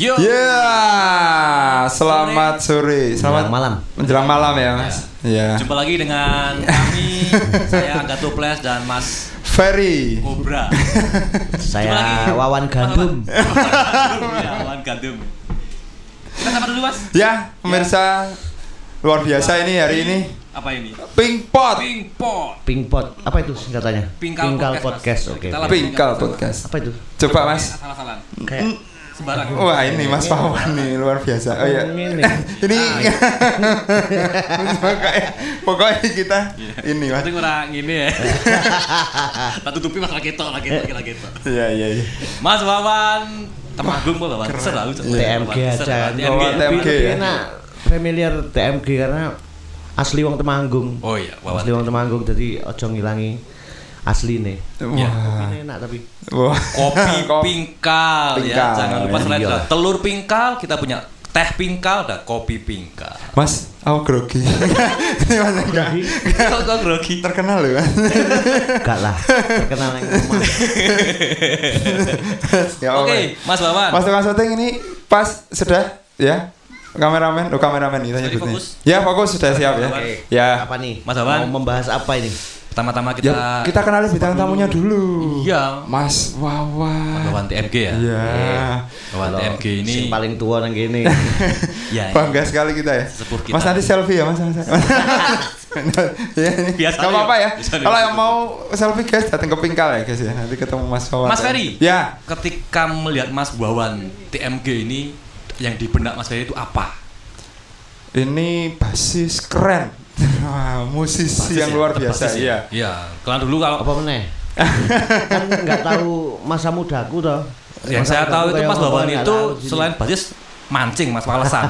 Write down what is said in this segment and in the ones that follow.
Yo. Selamat sore. Selamat malam. Menjelang malam ya, Mas. Ya. Jumpa lagi dengan kami, saya Angga Tuples dan Mas Ferry Cobra. Saya Wawan Gandum. Wawan Gandum. Kita sapa dulu, Mas. Ya, pemirsa luar biasa ini hari ini. Apa ini? Pinkpot. Pinkpot. Apa itu singkatannya? Pinkal Podcast. Oke. Pinkal Podcast. Apa itu? Coba, Mas. Salah-salah. Kayak sembarang. Wah, ini Mas Wawan nih luar biasa. Oh ya. Ini pokoknya kita ini Mas. Itu kurang ini ya. Tak tutupi masalah ketok. Iya. Mas Wawan Temanggung apa Wawan? Selalu TMG aja. TMG ya. Enak familiar TMG karena asli wong Temanggung. Oh iya, Wawan. Asli wong Temanggung jadi ojo ngilangi asline. Wah. Ini enak tapi. Wah. Kopi pingkal ya. Jangan lupa selain Iya. telur pingkal, kita punya teh pingkal dan kopi pingkal. Mas, aku grogi. Ini Mas enggak. Kok grogi? Terkenal loh, Mas. Enggak lah. Terkenal yang rumah. Ya, Oke, Mas Wawan. Mas tukang syuting ini pas sudah ya. Kameramen kita Sorry, nyebutnya. fokus. Ya, fokus sudah siap ya. Oke. Ya. Apa nih? Mas Wawan. Mau membahas apa ini? Pertama-tama Ya, kita kenalin bintang tamunya dulu. Iya. Mas Wawan. Wawan TMG ya. Iya. Wawan TMG ini Sing paling tua nang kene. ya. Bangga sekali kita ya. Sepuh kita. Mas nanti selfie ya, Mas. Ya, ini. Biasa Gak apa-apa ya. Bisa Kalau nih. yang mau selfie guys datang ke Pinkal ya guys ya. Nanti ketemu Mas Wawan. Mas Ferry. Ya. Ketika melihat Mas Wawan TMG ini yang di benak Mas Ferry itu apa? Ini basis keren. Wah, musisi yang luar biasa. Iya. Iya. Kalau dulu kalau Apa meneh? Kan enggak tahu masa mudaku toh. yang Masa saya tahu mudaku itu kayak Mas apa, Wawan nggak itu tahu sini. selain basis mancing Mas malesan.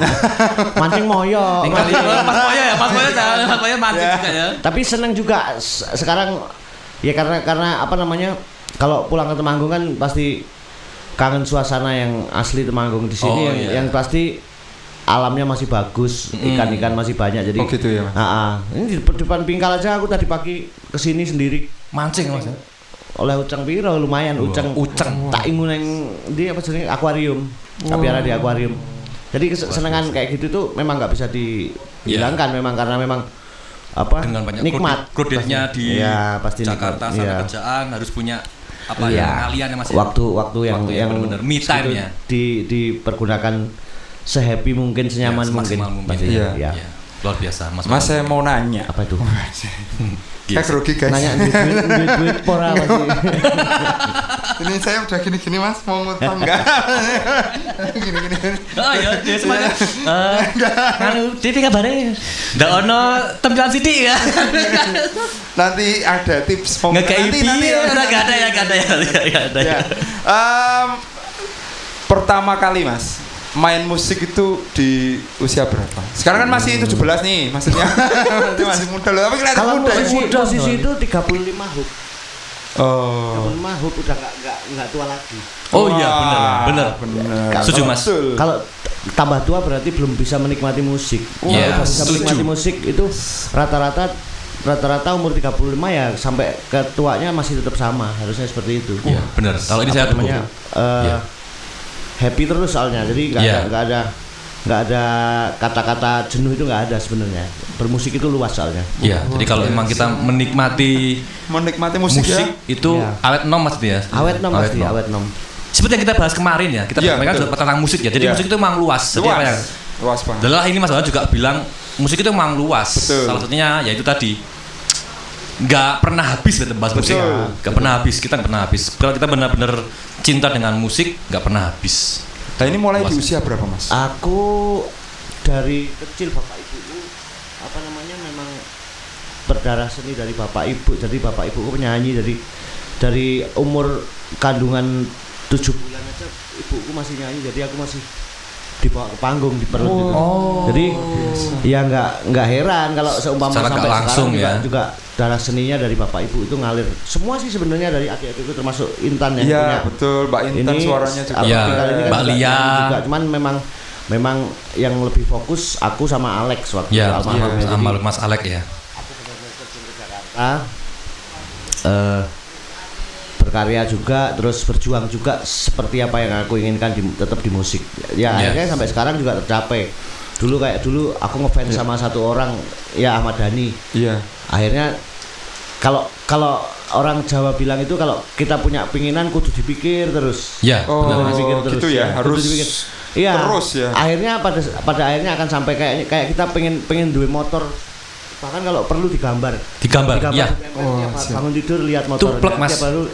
mancing moyo. Tinggal di Mas Moya ya, Mas Moya mancing juga ya. Tapi seneng juga sekarang ya karena apa namanya? Kalau pulang ke Temanggung kan pasti kangen suasana yang asli Temanggung di sini Oh, iya. yang pasti alamnya masih bagus, ikan-ikan masih banyak jadi. Oh gitu ya, Mas. Ini di depan Pinkal aja aku tadi pagi kesini sendiri Mancing Mas. oleh uceng piro lumayan uceng tak ingun yang di apa sih akuarium piara di akuarium jadi kesenangan kayak gitu tuh memang nggak bisa dihilangkan memang karena memang apa Dengan banyak nikmat kreditnya pasti. di ya, pasti Jakarta nikmat. sana Iya. kerjaan harus punya apa Iya. ya kalian ya Mas ya? waktu yang benar-benar me time itu ya. dipergunakan sehappy mungkin senyaman mungkin semaksimal mungkin. pasti. Iya. Ya. Iya. Luar biasa Mas. Mas saya mau nanya. Apa itu Saya grogi guys. nanya duit pora masih Ini saya udah gini-gini Mas mau ngutang enggak? Gini-gini. Oh iya, dia semuanya. Anu, TV kabare. Ndak ono tempilan sithik ya. Nanti ada tips mau Ngekei nanti ya. Enggak ada ya. Ya. Pertama kali Mas main musik itu di usia berapa? Sekarang kan masih 17 nih, maksudnya masih muda loh, tapi kelihatan kalau muda ya. posisi itu 35 hub Oh. 35 hub udah nggak tua lagi. Oh iya, Wah, benar. benar. Setuju, Mas. Betul. Kalau tambah tua berarti belum bisa menikmati musik. Iya, Kalau bisa setuju. menikmati musik itu rata-rata umur 35 ya sampai ke tuanya masih tetap sama, harusnya seperti itu. Iya, benar. Kalau ini saya Apa namanya? Iya. Happy terus soalnya. Jadi Iya. nggak ada kata-kata jenuh itu nggak ada sebenarnya. Bermusik itu luas soalnya. Iya, jadi kalau memang kita menikmati musik ya. itu Iya. awet nom maksudnya ya. Awet nom pasti, awet nom. Seperti yang kita bahas kemarin ya, kita Iya, bahas betul. tentang musik ya. Jadi Iya. musik itu memang luas. Jadi apa ya? Luas banget. Adalah ini Mas Wawan juga bilang musik itu memang luas. Betul. Salah satunya yaitu tadi nggak pernah habis kita bahas musik. Betul. Nggak pernah habis, kita nggak pernah habis. Kalau kita benar-benar cinta dengan musik, nggak pernah habis. Nah ini mulai di Luas. usia berapa Mas? Aku dari kecil bapak ibuku apa namanya memang berdarah seni dari bapak ibu. Jadi bapak ibuku penyanyi dari umur kandungan 7 bulan aja ibuku masih nyanyi. Jadi aku masih dibawa ke panggung di perut gitu. Jadi ya nggak heran kalau seumpama Secara sampai nggak langsung sekarang ya. juga darah seninya dari bapak ibu itu ngalir. Semua sih sebenarnya dari adik-adikku termasuk Intan yang Iya punya betul, Mbak Intan suaranya juga. Iya, Pinkal ini kan Mbak juga Lia. nyanyi juga. Cuman memang yang lebih fokus aku sama Alex waktu Ya, itu almarhum. Jadi sama Mas Alek ya. aku benar-benar terjun ke Jakarta berkarya juga, terus berjuang juga seperti apa yang aku inginkan tetap di musik. Ya akhirnya sampai sekarang juga tercapai. Dulu aku ngefans sama satu orang, ya Ahmad Dhani. Iya. Akhirnya kalau orang Jawa bilang itu kalau kita punya pinginan kudu dipikir terus. Ya, dipikir terus. Gitu ya, harus dipikir. Iya. Terus ya. Akhirnya pada akhirnya akan sampai kayak kita pengen duwe motor. Bahkan kalau perlu digambar ya. Bangun tidur lihat motor.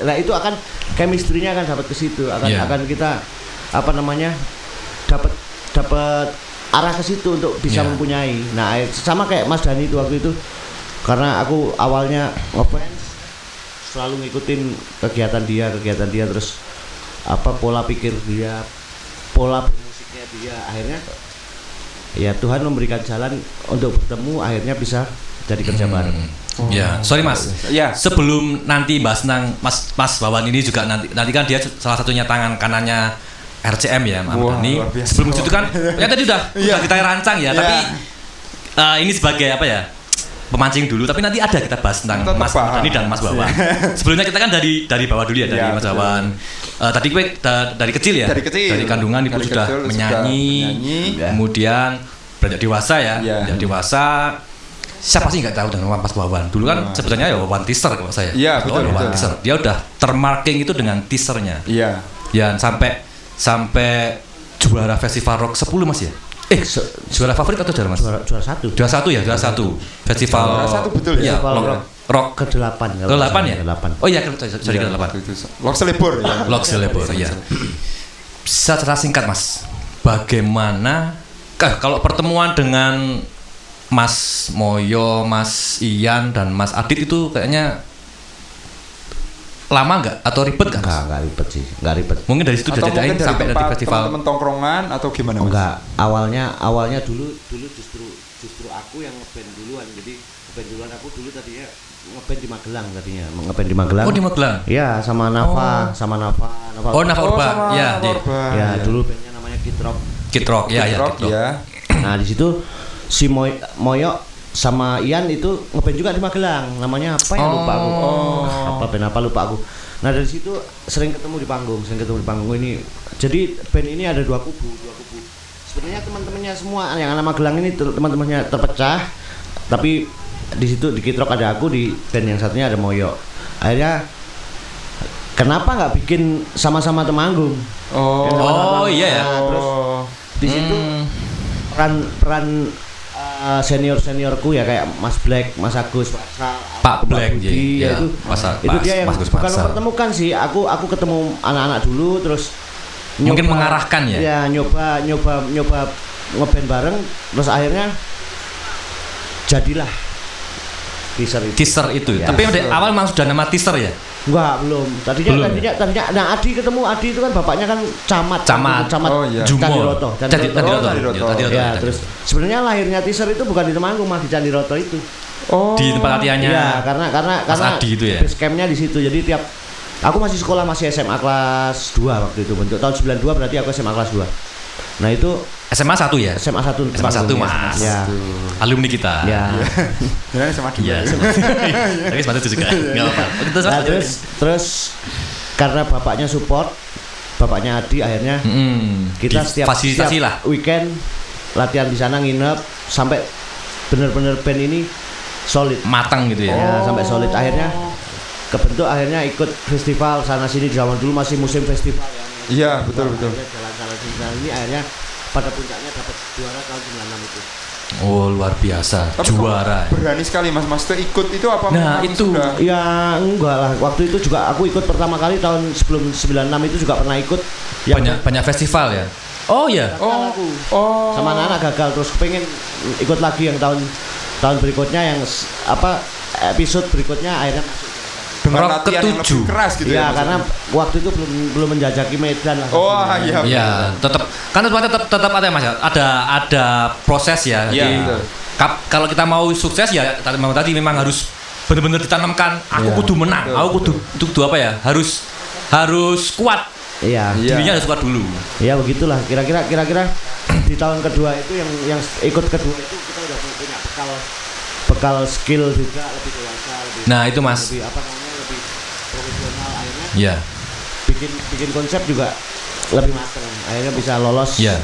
Nah itu akan chemistry-nya akan dapat ke situ, akan kita dapat arah ke situ untuk bisa mempunyai. Nah sama kayak Mas Dhani itu waktu itu, karena aku awalnya ngefans, selalu ngikutin kegiatan dia terus pola pikir dia, pola bermusiknya dia, akhirnya ya Tuhan memberikan jalan untuk bertemu, akhirnya bisa jadi kerja bareng. Ya, sorry Mas. Ya. Sebelum nanti bahas tentang Mas Wawan ini juga nanti kan dia salah satunya tangan kanannya RCM ya, Mas Dhani. Sebelum itu kan ya tadi udah kita rancang ya, tapi ini sebagai pemancing dulu, tapi nanti ada kita bahas tentang Mas Dhani dan Mas Wawan. Sebelumnya kita kan dari bawah dulu ya, dari Mas Wawan. Tadi gue dari kecil ya, dari kandungan ibu sudah menyanyi, kemudian beranjak dewasa ya, beranjak dewasa. Siapa sih nggak tahu dengan Mas Wawan? Dulu kan sebetulnya ya Wawan teaser kalau saya. Iya betul. Teaser. Dia udah termarking itu dengan teasernya. Iya. Ya sampai juara festival rock 10 Mas ya. Juara favorit atau juara Mas? Juara 1. Juara 1 ya, juara 1. Festival juara 1 betul ya. Rock ke-8. Ke-8 ya? Oh iya, sorry ke-8. Lok Selebor ya. Lok Selebor ya. Secara singkat Mas, bagaimana kalau pertemuan dengan Mas Moyo, Mas Ian dan Mas Adit itu kayaknya lama nggak atau ribet kan? Nggak ribet sih, nggak ribet. Mungkin dari situ jajain sampai dari festival. Teman-teman tongkrongan atau gimana Mas? Enggak, awalnya dulu justru aku yang ngeband duluan. Jadi ngeband duluan aku dulu tadinya ngeband di Magelang tadinya, ngeband di Magelang. Oh di Magelang? Iya, sama Nafa. Oh Nafa Urba, ya. Ya dulu bandnya namanya Kid Rock. Ya. Nah di situ si Moyo sama Ian itu ngeband juga di Magelang, namanya apa ya lupa aku. Apa lupa aku. Nah dari situ sering ketemu di panggung ini. Jadi band ini ada dua kubu. Sebenarnya teman-temannya semua yang anak Magelang ini teman-temannya terpecah, tapi di situ di Kid Rock ada aku, di band yang satunya ada Moyo. Akhirnya kenapa nggak bikin sama-sama temanggung? Iya ya. Terus di situ peran seniorku ya kayak Mas Black, Mas Agus, Pak Black ya, itu dia yang bukan mempertemukan sih. Aku ketemu anak-anak dulu, terus mungkin mengarahkan ya. Ya nyoba ngeband bareng, terus akhirnya jadilah teaser itu. Ya. Tapi dari awal memang sudah nama teaser ya? Enggak, belum. Tadinya nah Adi itu kan bapaknya kan camat. Candiroto. Ya, terus sebenarnya lahirnya teaser itu bukan di Temanggung, mah di Candiroto itu. Di tempat latihannya. Ya, karena Adi itu ya. Base campnya di situ. Jadi tiap aku masih SMA kelas 2 waktu itu. Bentuk tahun 92 berarti aku SMA kelas 2. Nah, itu SMA 1 ya? SMA 1 Mas. Ya. Alumni kita. Ya. Benar SMA 2. Iya. Tapi SMA 1 juga. Enggak apa-apa. Nah, terus karena bapaknya support, bapaknya Adi akhirnya kita setiap weekend latihan di sana, nginep sampai benar-benar band ini solid, matang gitu ya. Ya, sampai solid akhirnya kebentuk, akhirnya ikut festival sana sini. Zaman dulu masih musim festival ya. Iya, betul. Jalan-jalan ini akhirnya pada puncaknya dapat juara tahun 96 itu. Oh, luar biasa. Tapi juara. Berani sekali Mas tuh ikut itu apa? Nah, itu sudah? Ya enggak lah. Waktu itu juga aku ikut pertama kali tahun sebelum 96 itu juga pernah ikut. Banyak festival ya. Oh iya. Sama anak-anak gagal, terus pengen ikut lagi yang tahun berikutnya, yang episode berikutnya akhirnya dengan latihan yang lebih keras gitu ya. Karena waktu itu belum menjajaki Medan lah. Iya. Iya, tetap ada Mas. Ada proses ya. Iya. Kalau kita mau sukses ya tadi memang harus benar-benar ditanamkan. Aku kudu menang. Aku kudu apa ya? Harus kuat. Iya. Dirinya harus kuat dulu. Iya, begitulah. Kira-kira di tahun kedua itu yang ikut kedua itu kita udah punya bekal skill juga, lebih dewasa, Nah, itu Mas. Lebih profesional, akhirnya Iya. bikin konsep juga lebih matang, akhirnya bisa lolos. Iya.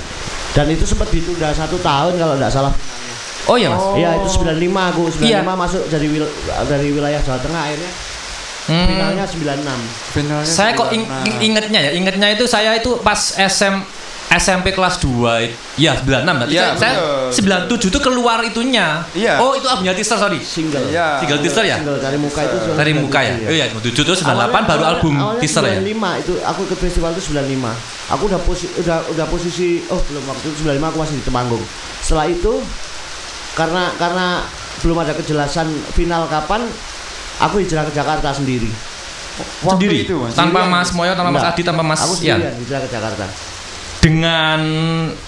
Dan itu sempat ditunda 1 tahun kalau tidak salah finalnya. Oh iya Mas. Iya itu 95 aku 95 Iya. masuk dari wilayah Jawa Tengah, akhirnya finalnya 96. Finalnya Saya kok ingetnya itu saya itu pas SMP kelas 2 ya 96 berarti Iya, saya 97 itu keluar itunya. Iya. Oh itu albumnya teaser sorry. Single. Iya. Single teaser ya? Single dari muka itu. Dari muka ya. Oh iya 97 itu 98 baru album teaser ya. 95 itu aku ikut festival itu 95. Aku udah posisi belum, waktu itu 95 aku masih di Temanggung. Setelah itu karena belum ada kejelasan final kapan, aku hijrah ke Jakarta sendiri. Sendiri itu, Mas. tanpa Mas Moyo, tanpa Mas Enggak. Adi, tanpa Mas Aku Ian. sendirian hijrah ke Jakarta. Dengan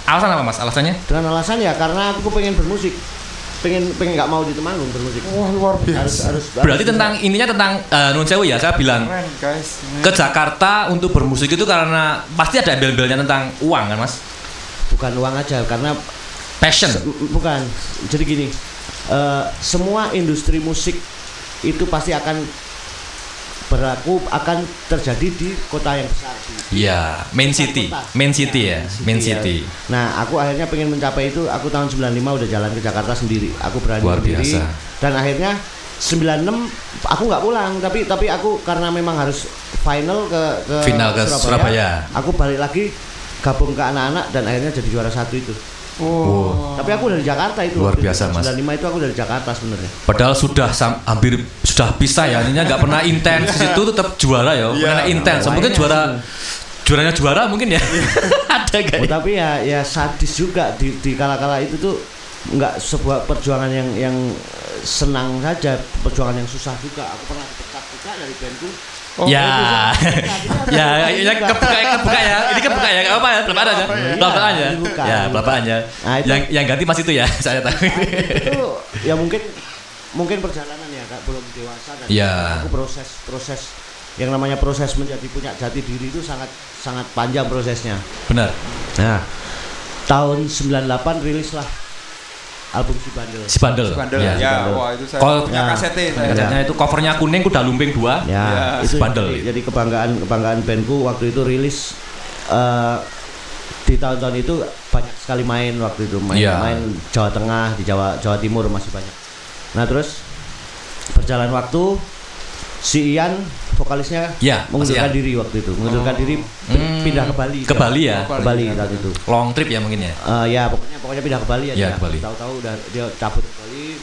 alasan apa Mas? Alasannya? Dengan alasan ya karena aku pengen bermusik. Pengen nggak mau di Temanggung bermusik. Wah, luar biasa. Harus Berarti intinya tentang Nun Sewu ya, saya bilang Keren, guys. ke Jakarta untuk bermusik itu karena pasti ada embel-embelnya tentang uang kan Mas? bukan uang aja karena Passion. bukan. Jadi gini, semua industri musik itu pasti akan terjadi di kota yang besar. Iya, main city ya, main city. Nah, aku akhirnya pengen mencapai itu. Aku tahun 95 udah jalan ke Jakarta sendiri. Aku berani Luar sendiri. biasa. Dan akhirnya 96 aku nggak pulang, tapi aku karena memang harus final ke Surabaya. Aku balik lagi gabung ke anak-anak dan akhirnya jadi juara 1 itu. Oh. Tapi aku dari Jakarta itu. Luar biasa, Mas. 95 itu aku dari Jakarta sebenarnya. Padahal hampir sudah bisa ya, ininya nggak pernah intens di situ tetap juara ya, pernah intens. Mungkin juaranya juara mungkin ya. Ada guys. Tapi ya sadis juga di kala-kala itu tuh nggak sebuah perjuangan yang senang saja, perjuangan yang susah juga. Aku pernah dipecat juga dari bandku. Ya kebuka ya. Ini kebuka ya, nggak apa ya, belum ada aja. Ya, belakang aja. Yang ganti Mas itu ya, saya tahu. Itu ya mungkin perjalanan ya, Kak, belum dewasa dan aku proses yang namanya proses menjadi punya jati diri itu sangat panjang prosesnya. Benar. Nah, tahun 98 rilis lah album Si Bandel. Ya, wah itu saya punya kasetnya. Kasetnya itu covernya kuning, kuda lumping 2. Ya, itu Si Bandel. Jadi kebanggaan bandku waktu itu rilis. Di tahun-tahun itu banyak sekali main waktu itu main Jawa Tengah, di Jawa Timur masih banyak. Nah terus berjalan waktu si Ian vokalisnya mengundurkan diri waktu itu, pindah ke Bali. Ke Bali ya? Ke Bali saat itu. Long trip ya mungkin ya? Ya pokoknya pindah ke Bali aja. Ya, ke Bali. Tahu-tahu udah dia cabut ke Bali,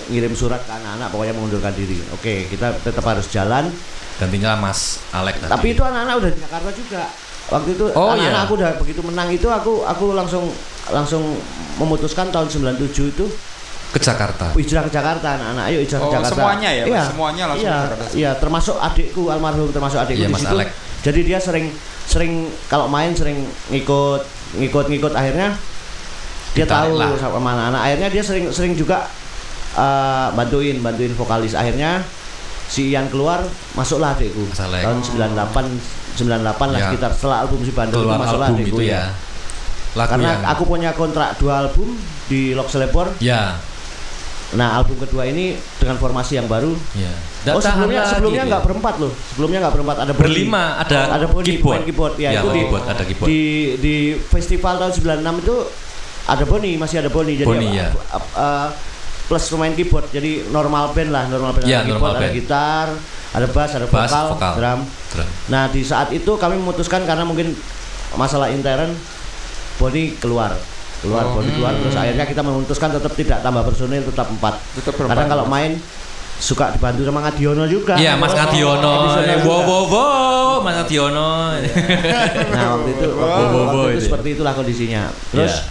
ngirim surat ke anak-anak pokoknya mengundurkan diri. Oke, kita tetap harus jalan. Gantinya Mas Alek tadi. Tapi itu anak-anak udah di Jakarta juga. Waktu itu anak-anak aku udah begitu menang itu aku langsung memutuskan tahun 97 itu ke Jakarta. Hijrah ke Jakarta, anak-anak ayo hijrah ke Jakarta. Semuanya ya, Mas? Semuanya langsung ke Jakarta. Iya, termasuk adikku almarhum, termasuk adikku di Mas situ. Alek. Jadi dia sering kalau main sering ngikut akhirnya dia tahu sama anak-anak. Akhirnya dia sering juga bantuin vokalis. Akhirnya si Ian keluar, masuklah adikku. Tahun 98 lah sekitar setelah album Si Bandel itu masuklah adikku ya. Karena aku punya kontrak 2 album di Lok Selepor. Ya. Nah album kedua ini dengan formasi yang baru. Ya. Sebelumnya nggak berempat loh. Sebelumnya nggak berempat, ada berlima, ada keyboard. Ya, itu ada keyboard. Di festival tahun 96 itu ada masih ada Boni. Jadi plus pemain keyboard. Jadi normal band ada keyboard, ada gitar, ada bass, ada vokal, drum. Nah di saat itu kami memutuskan karena mungkin masalah intern Boni keluar terus akhirnya kita memutuskan tetap tidak tambah personil, tetap 4. Kadang kalau main suka dibantu sama Ngadiono juga. Iya, Mas Ngadiono. Mas Ngadiono. Nah, waktu itu seperti itulah kondisinya. Terus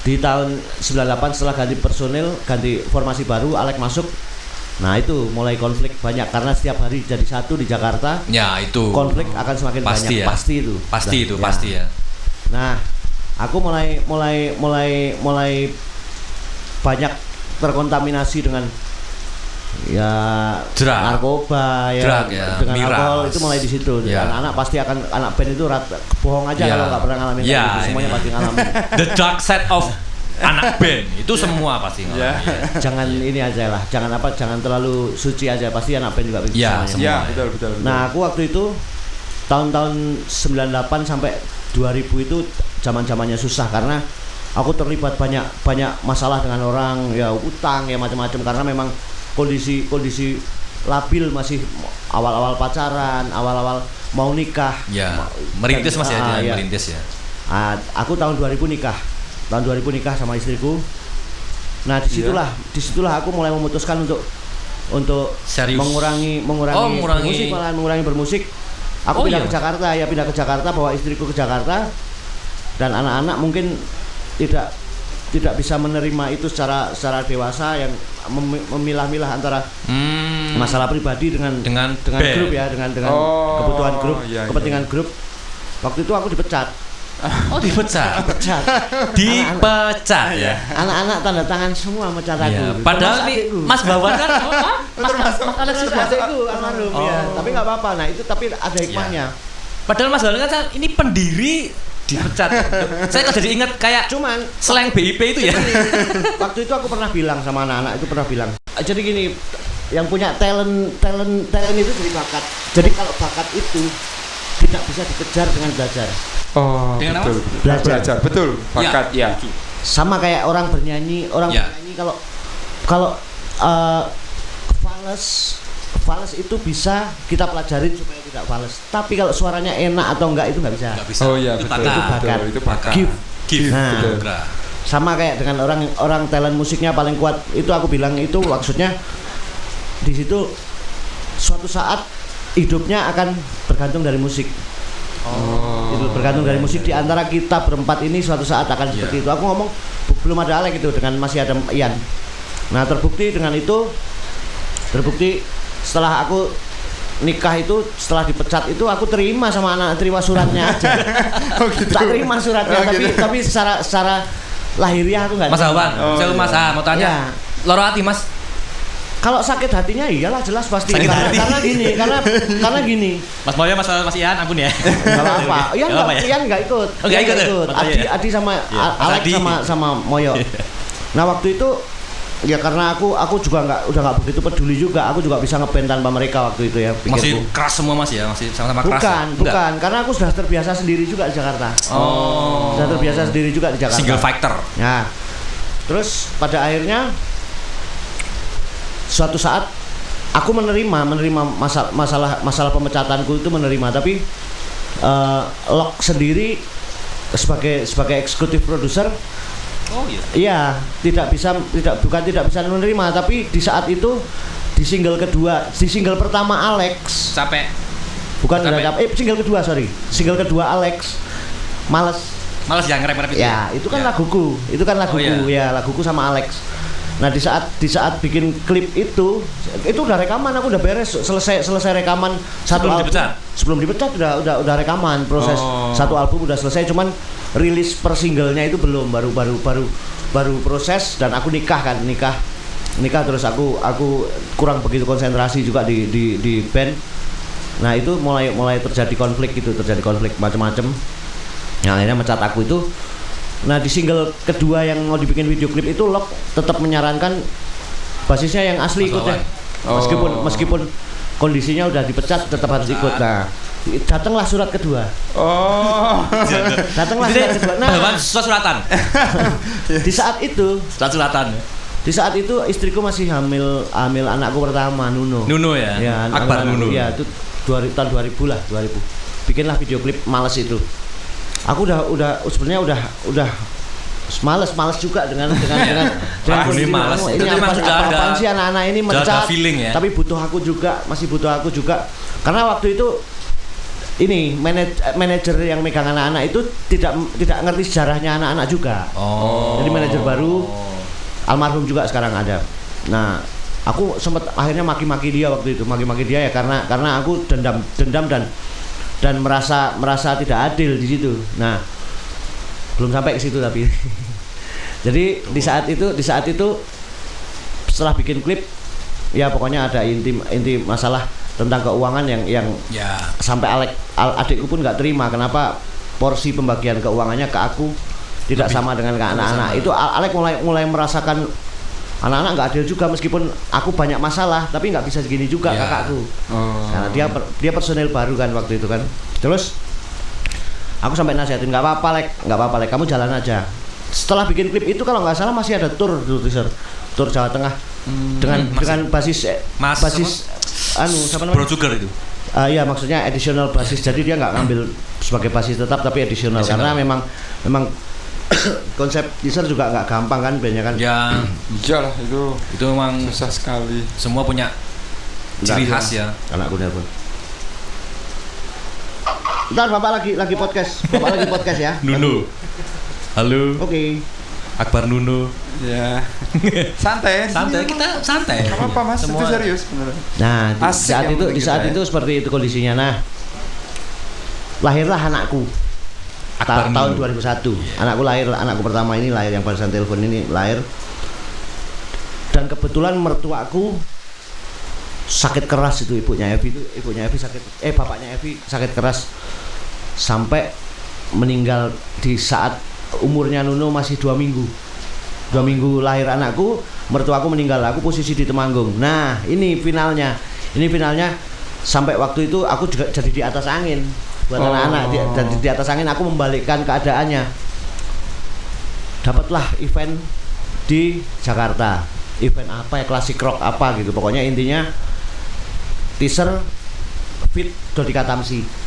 di tahun 98 setelah ganti personil, ganti formasi baru, Alek masuk. Nah, itu mulai konflik banyak karena setiap hari jadi satu di Jakarta. Ya, itu. Konflik akan semakin banyak, ya. Pasti ya. Nah, aku mulai banyak terkontaminasi dengan narkoba dengan alkohol, itu mulai di situ. Anak-anak pasti anak band itu bohong aja kalau nggak pernah ngalamin itu, semuanya pasti ngalamin. The dark side of anak band itu semua pasti ngalamin. Jangan ini aja lah, jangan terlalu suci aja, pasti anak band juga begitu. Semua. Betul. Nah, aku waktu itu tahun-tahun 98 sampai 2000 itu zaman-zamannya susah karena aku terlibat banyak masalah dengan orang, ya utang ya macam-macam karena memang kondisi labil, masih awal-awal pacaran, awal-awal mau nikah. Ya, merintis Mas ya, merintis ya. Aku tahun 2000 nikah. Tahun 2000 nikah sama istriku. Nah, disitulah aku mulai memutuskan untuk serius mengurangi bermusik, malah mengurangi bermusik. Aku pindah ke Jakarta, bawa istriku ke Jakarta. Dan anak-anak mungkin tidak bisa menerima itu secara dewasa, yang memilah-milah antara masalah pribadi dengan grup ya, dengan kebutuhan grup, kepentingan grup. Waktu itu aku dipecat. Dipecat ya. Anak-anak tanda tangan semua mecat aku. Ya, padahal nih Mas Bawan kan Mas Alex juga adikku almarhum ya. Tapi nggak apa-apa. Nah, itu tapi ada hikmahnya. Padahal Mas Bawan kan ini pendiri dipecat. Saya kok jadi ingat kayak cuman slang BIP itu ya. Waktu itu aku pernah bilang sama anak-anak itu jadi gini, yang punya talent itu jadi bakat. Jadi kalau bakat itu tidak bisa dikejar dengan belajar. Dengan betul. Apa? Belajar. Betul. Bakat ya. Sama kayak orang bernyanyi, bernyanyi kalau fales itu bisa kita pelajarin supaya tidak fales. Tapi kalau suaranya enak atau enggak itu nggak bisa. Oh iya, itu bakat. Itu bakat. Gift. Nah, sama kayak dengan orang talent musiknya paling kuat itu, aku bilang itu maksudnya di situ suatu saat hidupnya akan bergantung dari musik. Itu bergantung dari musik. Di antara kita berempat ini suatu saat akan seperti itu. Aku ngomong belum ada Alek itu, dengan masih ada Ian. Nah, terbukti setelah aku nikah itu, setelah dipecat itu aku terima sama anak, terima suratnya aja. Gitu. Tak terima suratnya, tapi secara lahiriah aku nggak. Mas Awan, saya Mas mau tanya. Loro hati Mas. Kalau sakit hatinya iyalah jelas pasti. Karena gini. Mas Moyo, Mas Ian, ampun ya. Enggak apa. Ian enggak ikut. Enggak ikut. Adi sama Alex sama Moyo. Nah, waktu itu ya karena aku juga udah nggak begitu peduli juga. Aku juga bisa ngeband tanpa mereka waktu itu ya. Pikirku. Masih keras semua Mas ya, masih sama-sama keras. Bukan, karena aku sudah terbiasa sendiri juga di Jakarta. Sudah terbiasa sendiri juga di Jakarta. Single fighter. Nah, terus pada akhirnya suatu saat aku menerima masalah pemecatanku itu menerima, tapi Lock sendiri sebagai eksekutif produser iya tidak bisa menerima. Tapi di saat itu di single pertama Alex single kedua Alex Males yang ngerem itu ya, itu kan laguku laguku sama Alex. Nah, di saat bikin klip itu udah rekaman, aku udah beres, selesai rekaman satu album. Sebelum dipecat udah rekaman, proses satu album udah selesai, cuman rilis per singlenya itu belum, baru proses. Dan aku nikah terus aku kurang begitu konsentrasi juga di band. Nah, itu mulai terjadi konflik macam-macam. Yang akhirnya mecat aku itu. Nah, di single kedua yang mau dibikin video klip itu Lock tetap menyarankan basisnya yang asli ikut ya. Meskipun kondisinya udah dipecat tetap harus ikut. Nah, datanglah surat kedua. Nah, suratan. Di saat itu suratan. Di saat itu istriku masih hamil anakku pertama, Nuno ya. Ya, Akbar Nuno. Ya, itu tahun 2000 lah, 2000. Bikinlah video klip Males itu. Aku sebenarnya udah males juga dengan ini males. Ini apa sih anak-anak ini mencat, ya? Tapi masih butuh aku juga. Karena waktu itu ini manajer yang megang anak-anak itu tidak ngerti sejarahnya anak-anak juga. Jadi manajer baru almarhum juga sekarang ada. Nah, aku sempat akhirnya maki-maki dia waktu itu, ya karena aku dendam dan merasa tidak adil di situ. Nah, belum sampai ke situ tapi. Jadi di saat itu setelah bikin klip ya pokoknya ada inti masalah tentang keuangan yang sampai adikku pun nggak terima kenapa porsi pembagian keuangannya ke aku tidak sama dengan anak-anak. Itu Alek mulai merasakan anak-anak nggak adil juga, meskipun aku banyak masalah tapi nggak bisa segini juga kakakku. Karena dia personil baru kan waktu itu kan. Terus aku sampai nasihatin, nggak apa-apa Lek, kamu jalan aja. Setelah bikin klip itu kalau nggak salah masih ada tour teaser, tour Jawa Tengah dengan basis siapa namanya? Bro Sugar itu. Iya, maksudnya additional basis. Jadi dia nggak ngambil sebagai basis tetap tapi additional. Karena memang konsep teaser juga nggak gampang kan bandnya kan. Ya, iyalah itu memang susah sekali. Semua punya ciri khas ya. Anakku nelpon. Ntar bapak lagi podcast ya. Nuno. Halo. Oke. Akbar Nuno. Ya. Santai. Kita santai. Enggak apa-apa Mas, Semua. itu serius beneran. Nah, di saat itu seperti itu kondisinya. Nah, lahirlah anakku. Tahun 2001. Anakku pertama ini lahir, yang barusan telepon ini lahir. Dan kebetulan mertuaku sakit keras itu, bapaknya Evi sakit keras sampai meninggal di saat umurnya Nuno masih 2 minggu. 2 minggu lahir anakku, mertuaku meninggal, aku posisi di Temanggung. Nah, ini finalnya sampai waktu itu aku juga jadi di atas angin buat anak-anak. Dan di atas angin aku membalikkan keadaannya. Dapatlah event di Jakarta. Event apa ya, klasik rock apa gitu. Pokoknya intinya teaser fit Dodi Katamsi.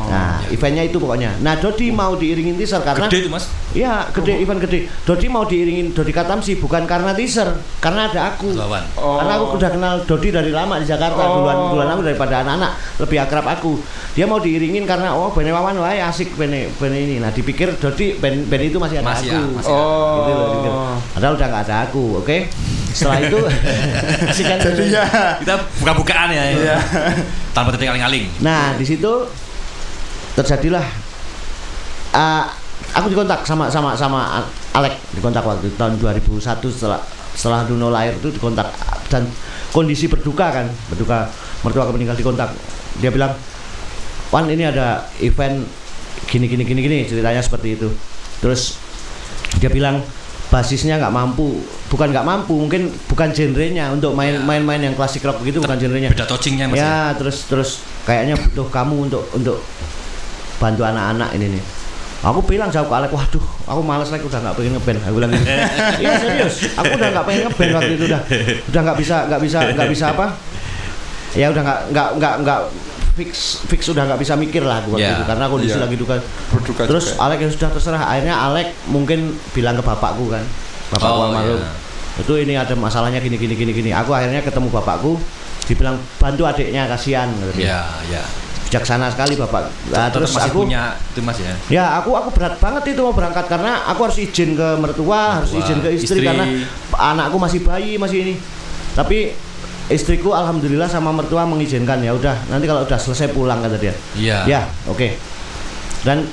Nah, eventnya itu pokoknya. Nah, Dodi mau diiringin teaser karena gede itu Mas. Iya, event gede. Dodi mau diiringin Dodi Katamsi bukan karena teaser, karena ada aku. Karena aku udah kenal Dodi dari lama di Jakarta. Duluan aku daripada anak-anak lebih akrab aku. Dia mau diiringin karena band Wawan wae asik band ini. Nah, dipikir Dodi band itu masih ada aku. Gitu loh, dipikir. Padahal udah enggak ada aku, oke? Setelah itu jadinya kita buka-bukaan ya. Tanpa titik aling-aling. Nah, di situ terjadilah aku dikontak sama Alek, dikontak waktu tahun 2001 setelah Nuno lahir itu dikontak, dan kondisi berduka mertua meninggal, dikontak. Dia bilang, "Wan, ini ada event gini ceritanya seperti itu." Terus dia bilang basisnya mungkin bukan genrenya untuk main yang klasik rock begitu, bukan genrenya. Beda touchingnya Mas. Ya, terus kayaknya butuh kamu untuk bantu anak-anak ini nih. Aku bilang jawab ke Alek, waduh, aku malas lagi, udah nggak pengen ngeband. Aku bilang gitu. Iya serius, aku udah nggak pengen ngeband waktu itu, udah nggak bisa apa? Ya udah nggak fix udah nggak bisa mikir lah waktu itu karena kondisi lagi duka. Terus juga. Alek ya sudah terserah. Akhirnya Alek mungkin bilang ke bapakku kan, bapakku almarhum. Itu ini ada masalahnya gini. Aku akhirnya ketemu bapakku, dibilang bantu adiknya, kasihan. Iya. Bijaksana sekali bapak. Nah, terus aku punya itu Mas ya. Ya, aku berat banget itu mau berangkat karena aku harus izin ke mertua, harus izin ke istri karena anakku masih bayi, masih ini. Tapi istriku alhamdulillah sama mertua mengizinkan, ya udah nanti kalau udah selesai pulang kata dia. Iya. Ya, oke. Dan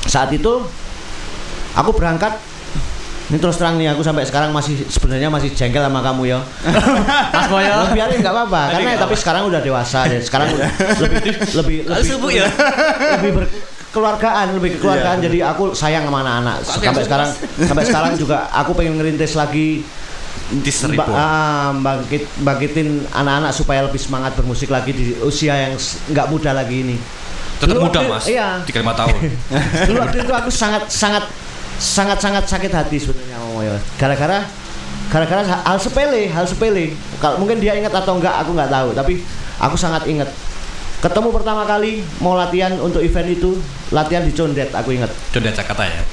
saat itu aku berangkat. Ini terus terang nih, aku sampai sekarang sebenarnya masih jengkel sama kamu ya. Mas Boyo. Biarin nggak apa-apa karena tapi sekarang udah dewasa dan sekarang udah lebih ya. lebih kekeluargaan. Jadi aku sayang sama anak-anak. Sampai sekarang juga aku pengen ngerintis lagi, bangkitin anak-anak supaya lebih semangat bermusik lagi di usia yang nggak muda lagi ini. Tetap muda Mas. Iya. 35 tahun. Dulu waktu itu aku sangat sakit hati sebenarnya gara-gara hal sepele. Kalau mungkin dia ingat atau enggak aku nggak tahu, tapi aku sangat ingat. Ketemu pertama kali mau latihan untuk event itu, latihan di Condet, aku ingat. Condet Jakarta ya.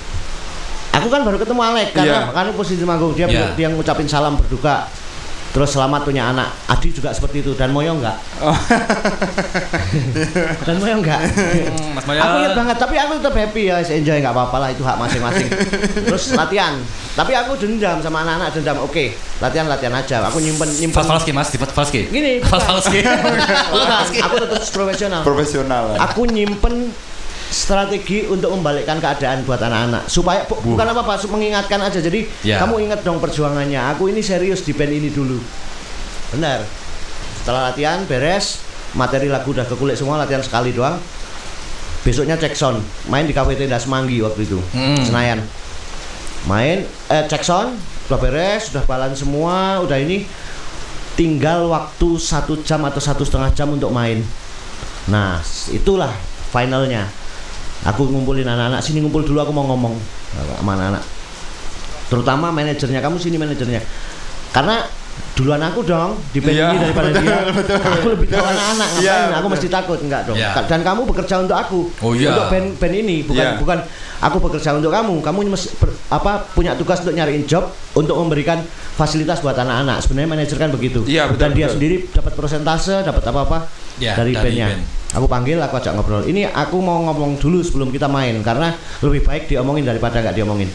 Aku kan baru ketemu Alek karena posisi di Manggung, dia ngucapin salam berduka. Terus selamat punya anak. Adi juga seperti itu, dan Moyo enggak. Mas Moyo. Aku ingat banget, tapi aku tetap happy ya, enjoy, enggak apa-apa lah, itu hak masing-masing. Terus latihan. Tapi aku dendam sama anak-anak, Oke, latihan aja. Aku nyimpen. Falski Mas, di Falski. Gini. Falski. Aku tetap profesional. Aku nyimpen strategi untuk membalikkan keadaan buat anak-anak supaya bukan apa-apa, mengingatkan aja. Jadi kamu ingat dong perjuangannya, aku ini serius di band ini dulu. Benar. Setelah latihan beres, materi lagu udah kekulik semua, latihan sekali doang. besoknya cek sound, main di Cafe Tenda Semanggi waktu itu, Senayan. Main cek sound, udah beres, sudah balance semua, udah ini tinggal waktu 1 jam atau 1,5 jam untuk main. Nah, itulah finalnya. Aku ngumpulin anak-anak, sini ngumpul dulu, aku mau ngomong sama anak-anak. Terutama manajernya, kamu sini manajernya. Karena duluan aku dong di band ini daripada dia. Aku lebih tahu anak-anak, ngapain aku mesti takut, enggak dong. Dan kamu bekerja untuk aku, untuk band ini, bukan aku bekerja untuk kamu. Kamu mesti punya tugas untuk nyariin job, untuk memberikan fasilitas buat anak-anak. Sebenarnya manajer kan begitu. Dan dia sendiri dapat persentase, dapat apa-apa dari bandnya. Aku panggil, aku ajak ngobrol. Ini aku mau ngomong dulu sebelum kita main, karena lebih baik diomongin daripada nggak diomongin.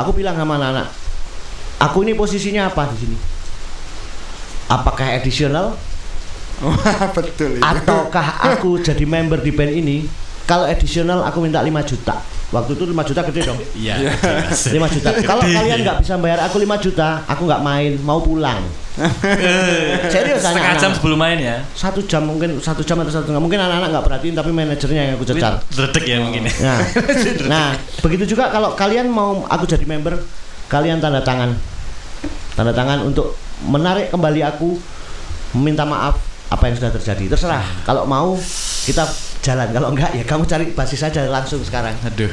Aku bilang sama anak-anak, aku ini posisinya apa di sini? Apakah additional? Betul itu. Ataukah aku jadi member di band ini? Kalau additional aku minta 5 juta. Waktu itu 5 juta gede dong. Iya. 5 juta. Kalau kalian nggak bisa bayar aku 5 juta, aku nggak main, mau pulang. Serius, setengah jam sebelum main ya? 1 jam mungkin, 1 jam atau 1,5. Mungkin anak-anak nggak perhatiin, tapi manajernya yang aku cecar. Dredeg ya mungkin. Nah, begitu juga kalau kalian mau aku jadi member, kalian tanda tangan untuk menarik kembali aku, meminta maaf apa yang sudah terjadi. Terserah. Kalau mau kita jalan, kalau enggak ya kamu cari basis saja langsung sekarang. Aduh.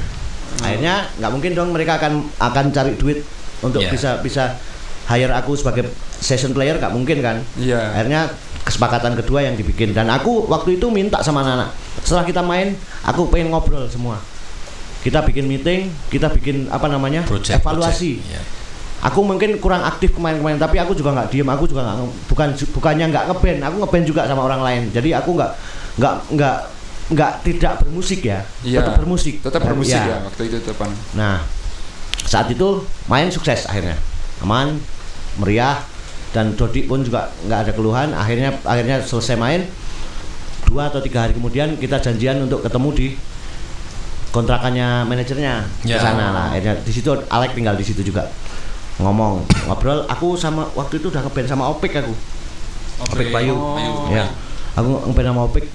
Akhirnya nggak mungkin dong mereka akan cari duit untuk bisa hire aku sebagai session player, nggak mungkin kan. Akhirnya kesepakatan kedua yang dibikin, dan aku waktu itu minta sama anak-anak, setelah kita main aku pengen ngobrol semua, kita bikin meeting, kita bikin evaluasi. Aku mungkin kurang aktif kemarin-kemarin, tapi aku juga nggak diem, aku juga bukannya nggak ngeband, aku ngeband juga sama orang lain. Jadi aku nggak tidak bermusik ya, tetap bermusik ya waktu itu tepan. Nah, saat itu main sukses akhirnya, aman, meriah, dan Dodi pun juga nggak ada keluhan. Akhirnya selesai main, 2 atau 3 hari kemudian kita janjian untuk ketemu di kontrakannya manajernya ke sana lah. Akhirnya di situ Alek tinggal di situ juga. Ngobrol, aku sama waktu itu udah ngeband sama Opik aku. Opik Bayu. Ya. Aku ngeband sama Opik.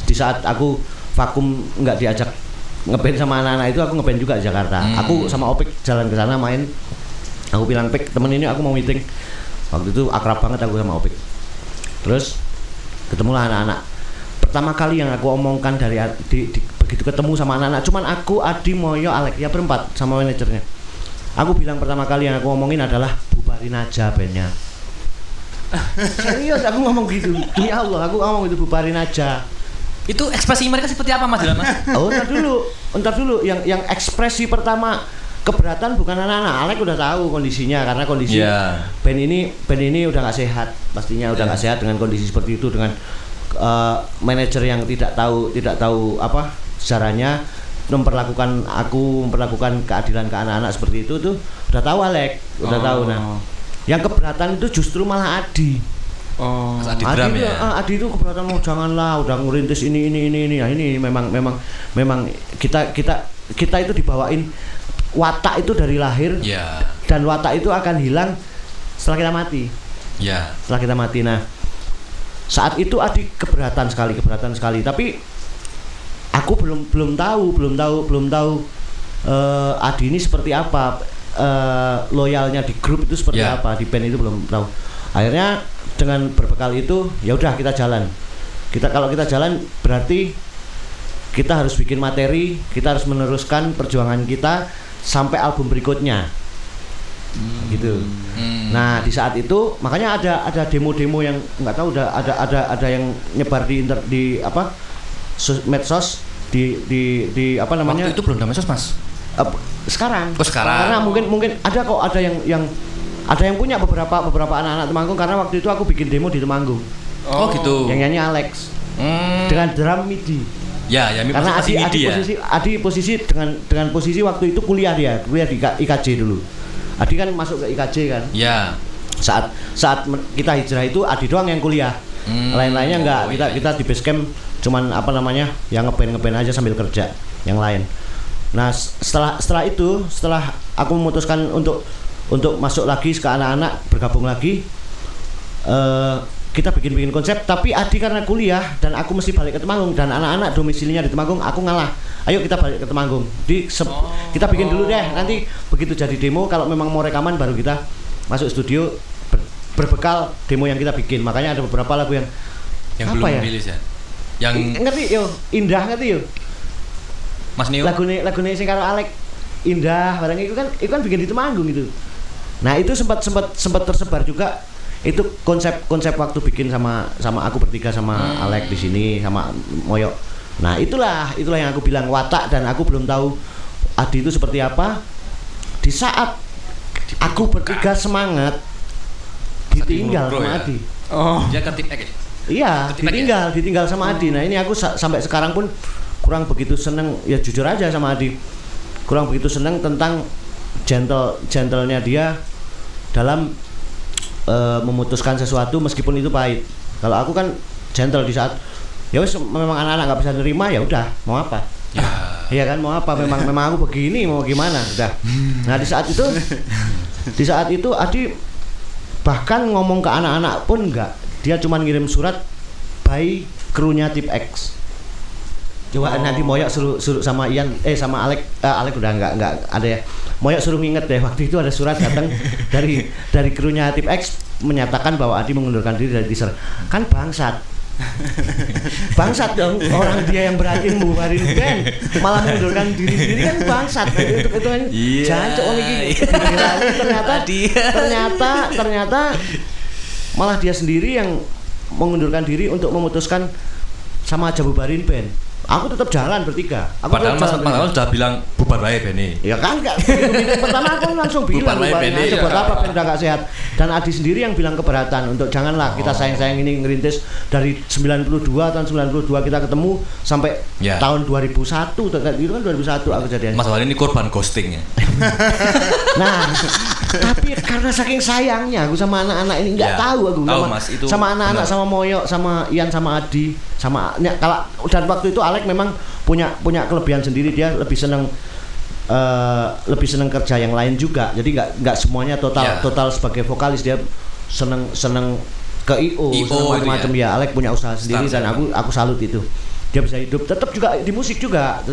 Di saat aku vakum nggak diajak ngeband sama anak-anak itu, aku ngeband juga di Jakarta. Aku sama Opik jalan ke sana main. Aku bilang, "Pik, temen ini aku mau meeting." Waktu itu akrab banget aku sama Opik. Terus ketemulah anak-anak. Pertama kali yang aku omongkan begitu ketemu sama anak-anak, cuman aku, Adi, Moyo, Alek, ya berempat sama manajernya. Aku bilang pertama kali yang aku ngomongin adalah bubarin aja bandnya. Serius, aku ngomong gitu. Demi Allah, aku ngomong itu, bubarin aja. Itu ekspresi mereka seperti apa, Mas? Oh, entar dulu. Yang ekspresi pertama keberatan bukan anak-anak. Alek udah tahu kondisinya, karena kondisi band ini udah nggak sehat, pastinya udah nggak sehat dengan kondisi seperti itu, dengan manajer yang tidak tahu apa sejarahnya, memperlakukan keadilan ke anak-anak seperti itu tuh udah tahu Alek, udah tahu. Nah, yang keberatan itu justru malah Adi. Adi itu keberatan, janganlah, udah ngerintis ini. Nah, ini memang kita itu dibawain watak itu dari lahir, dan watak itu akan hilang setelah kita mati. Setelah kita mati. Nah, saat itu Adi keberatan sekali. Tapi aku belum tahu Adi ini seperti apa, loyalnya di grup itu seperti apa, di band itu belum tahu. Akhirnya dengan berbekal itu, ya udah kita jalan. Kalau kita jalan berarti kita harus bikin materi, kita harus meneruskan perjuangan kita sampai album berikutnya. Gitu. Nah, di saat itu makanya ada demo-demo yang nggak tahu, ada yang nyebar di medsos, di apa namanya? Waktu itu belum ada medsos, Mas. Sekarang. Sekarang. Karena mungkin ada yang punya beberapa anak-anak Temanggung, karena waktu itu aku bikin demo di Temanggung. Oh gitu. Yang nyanyi Alex. Dengan drum MIDI. Karena Adi posisi dengan posisi waktu itu kuliah di IKJ dulu. Adi kan masuk ke IKJ kan. Saat kita hijrah itu Adi doang yang kuliah. Lain-lainnya enggak. Kita di base camp cuman yang ngeband aja sambil kerja, yang lain. Nah, setelah itu aku memutuskan untuk masuk lagi ke anak-anak, bergabung lagi. kita bikin konsep, tapi Adi karena kuliah dan aku mesti balik ke Temanggung dan anak-anak domisilinya di Temanggung, aku ngalah. Ayo kita balik ke Temanggung. Kita bikin dulu deh. Nanti begitu jadi demo, kalau memang mau rekaman baru kita masuk studio berbekal demo yang kita bikin. Makanya ada beberapa lagu yang apa belum ya? rilis ya. Yang ngerti yo, Indah ngerti yo. Mas Nio. Lagune sing karo Alek Indah, barang itu kan bikin di Temanggung itu. Nah, itu sempat tersebar juga. Itu konsep waktu bikin sama aku bertiga sama Alek di sini sama Moyo. Nah, itulah yang aku bilang watak, dan aku belum tahu Adi itu seperti apa. Di saat aku bertiga semangat ditinggal sama Adi. Oh, dia ke tim X. Iya, ditinggal sama Adi. Nah, ini aku sampai sekarang pun kurang begitu seneng, ya jujur aja sama Adi. Kurang begitu seneng tentang gentlenya dia dalam memutuskan sesuatu meskipun itu pahit. Kalau aku kan gentle di saat ya wes memang anak-anak nggak bisa nerima, ya udah mau apa? Ya. Iya kan, mau apa? Memang aku begini, mau gimana? Udah. Nah, di saat itu Adi bahkan ngomong ke anak-anak pun enggak. Dia cuma ngirim surat by krunya Tip X. Coba nanti Moyok suruh sama Ian sama Alek udah enggak ada ya. Moyok suruh nginget deh, waktu itu ada surat datang dari krunya Tip X menyatakan bahwa Adi mengundurkan diri dari teaser. Kan bangsat dong, orang dia yang berhasil membubarin band malah mengundurkan diri kan bangsat. Itu kan jancuk wong iki. Ternyata malah dia sendiri yang mengundurkan diri untuk memutuskan sama aja bubarin band. Aku tetap jalan bertiga. Padahal Mas sudah bilang bubar bae Beni. Ya kan enggak. Pertama aku langsung bilang bubar aja, buat apa udah enggak sehat. Dan Adi sendiri yang bilang keberatan untuk janganlah kita sayang-sayang ini ngerintis dari 92 tahun 92 kita ketemu sampai tahun 2001. Itu kan 2001 aku jadian. Mas Wali ini korban ghosting ya. Nah, tapi karena saking sayangnya aku sama anak-anak ini enggak tahu aku sama anak-anak sama Moyo, sama Ian, sama Adi, sama kalau dan waktu itu Alek memang punya kelebihan sendiri, dia lebih senang kerja yang lain juga, jadi nggak semuanya total sebagai vokalis, dia seneng ke IO macam-macam ya. Alek punya usaha sendiri dan aku salut itu, dia bisa hidup tetap juga di musik juga,